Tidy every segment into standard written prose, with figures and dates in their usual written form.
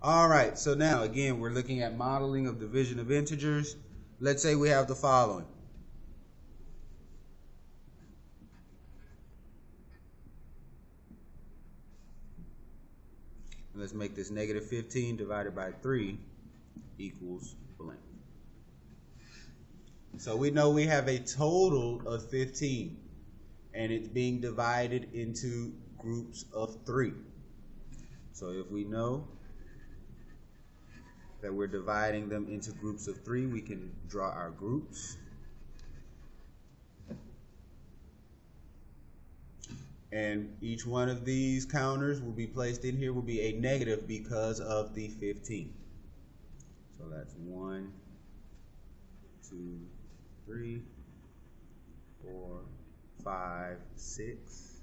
All right, so now again, we're looking at modeling of division of integers. Let's say we have the following. Let's make this negative 15 divided by 3 equals blank. So we know we have a total of 15, and it's being divided into groups of 3. So if we know that we're dividing them into groups of 3, we can draw our groups. And each one of these counters will be placed in here, will be a negative because of the 15. So that's 1, 2, 3, 4, 5, 6,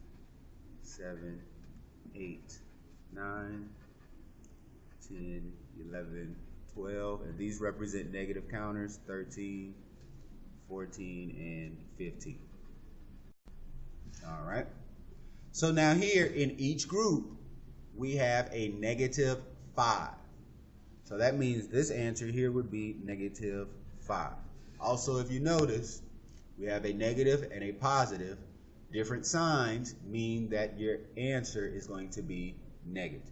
7, 8, 9, 10, 11, 12. And these represent negative counters, 13, 14, and 15. All right. So now here in each group, we have a negative 5. So that means this answer here would be negative 5. Also, if you notice, we have a negative and a positive. Different signs mean that your answer is going to be negative.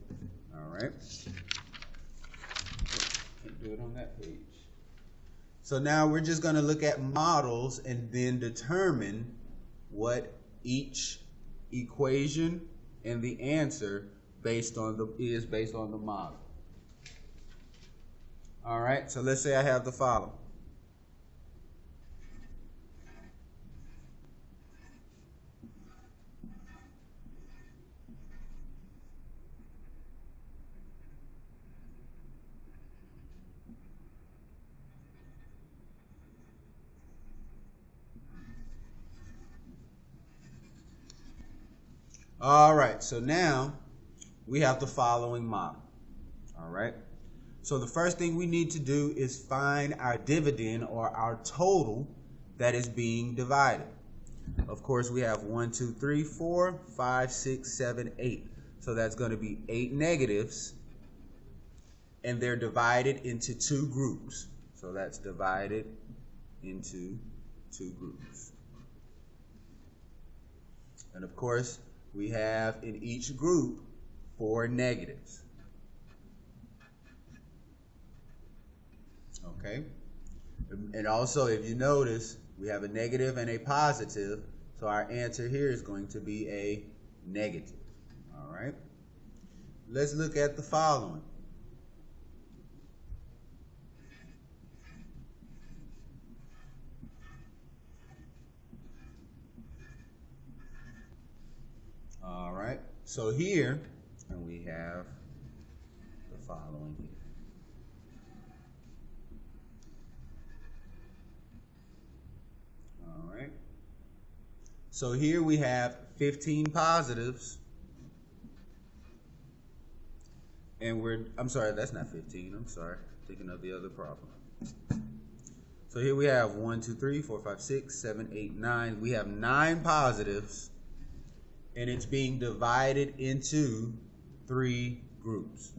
All right? Can't do it on that page. So now we're just going to look at models and then determine what each equation and the answer based on the model. All right, so let's say I have the following. All right, so now we have the following model. All right, so the first thing we need to do is find our dividend or our total that is being divided. Of course, we have 1, 2, 3, 4, 5, 6, 7, 8. So that's going to be 8 negatives, and they're divided into 2 groups. So that's divided into 2 groups. And of course, we have in each group 4 negatives. Okay? And also, if you notice, we have a negative and a positive, so our answer here is going to be a negative. All right? Let's look at the following. All right, so here, and we have the following here. All right, so here we have 15 positives, and I'm sorry, that's not 15, I'm sorry, thinking of the other problem. So here we have 1, 2, 3, 4, 5, 6, 7, 8, 9. We have 9 positives, and it's being divided into 3 groups.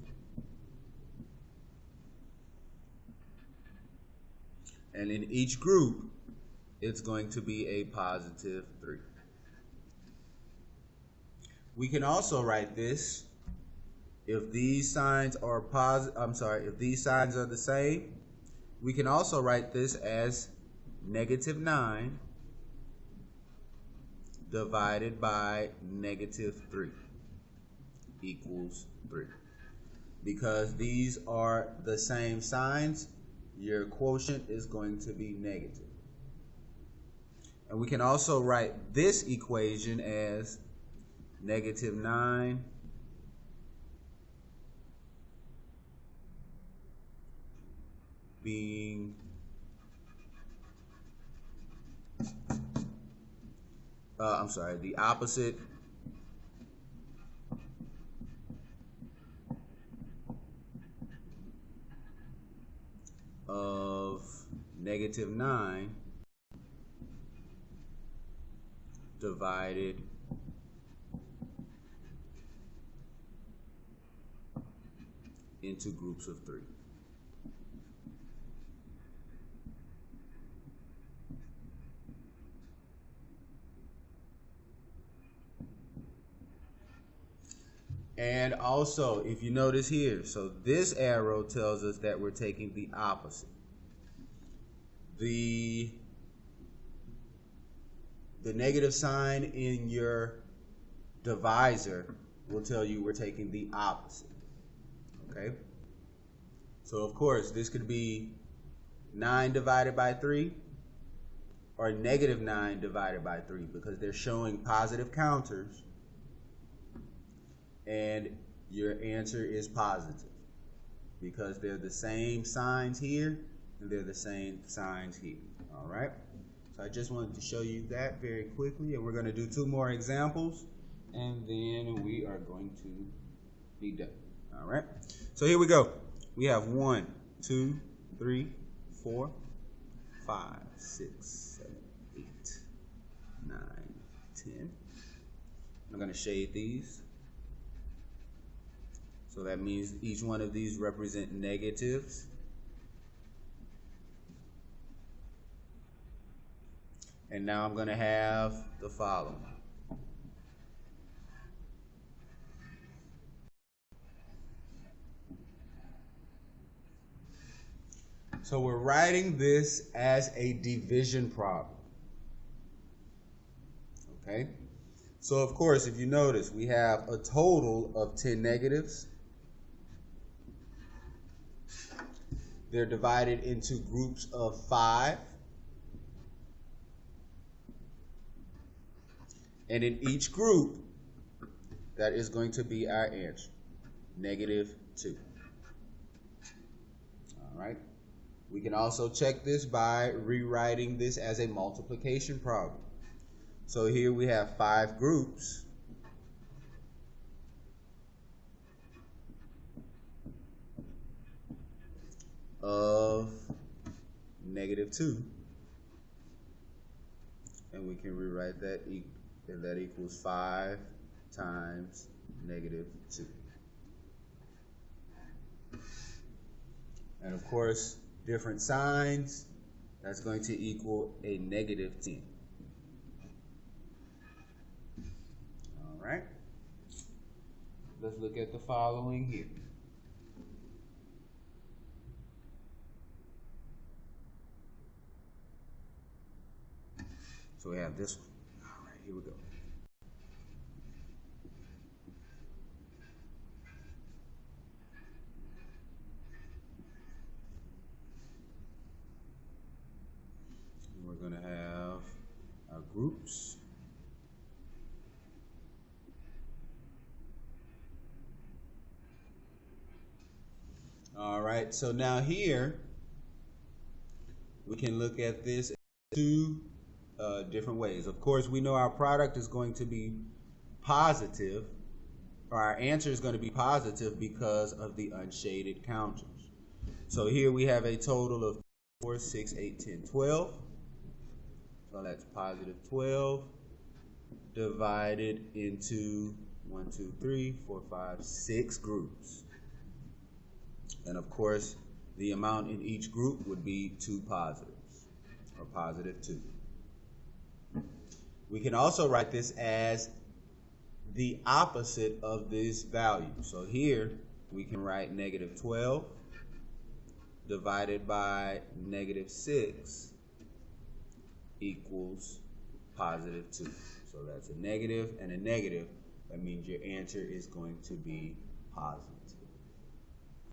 And in each group, it's going to be a positive 3. We can also write this, if these signs are if these signs are the same, we can also write this as negative 9 divided by negative 3 equals 3. Because these are the same signs, your quotient is going to be negative. And we can also write this equation as negative 9 being the opposite of negative 9 divided into groups of 3. And also, if you notice here, so this arrow tells us that we're taking the opposite. The negative sign in your divisor will tell you we're taking the opposite. Okay? So of course, this could be 9 divided by 3 or negative 9 divided by 3 because they're showing positive counters. And your answer is positive because they're the same signs here and they're the same signs here. All right. So I just wanted to show you that very quickly, and we're going to do 2 more examples, and then we are going to be done. All right. So here we go. We have 1, 2, 3, 4, 5, 6, 7, 8, 9, 10. I'm going to shade these. So that means each one of these represent negatives. And now I'm going to have the following. So we're writing this as a division problem. Okay? So of course, if you notice, we have a total of 10 negatives. They're divided into groups of 5. And in each group, that is going to be our answer, -2. All right. We can also check this by rewriting this as a multiplication problem. So here we have 5 groups. Of -2, and we can rewrite that, and that equals 5 times -2. And of course, different signs, that's going to equal a -10. All right, let's look at the following here. So we have this one. All right, here we go. And we're going to have our groups. All right, so now here we can look at this in 2 different ways. Of course, we know our product is going to be positive, or our answer is going to be positive because of the unshaded counters. So here we have a total of 4, 6, 8, 10, 12. So that's +12 divided into 1, 2, 3, 4, 5, 6 groups. And of course, the amount in each group would be 2 positives, or +2. We can also write this as the opposite of this value. So here we can write -12 divided by -6 equals +2. So that's a negative and a negative. That means your answer is going to be positive.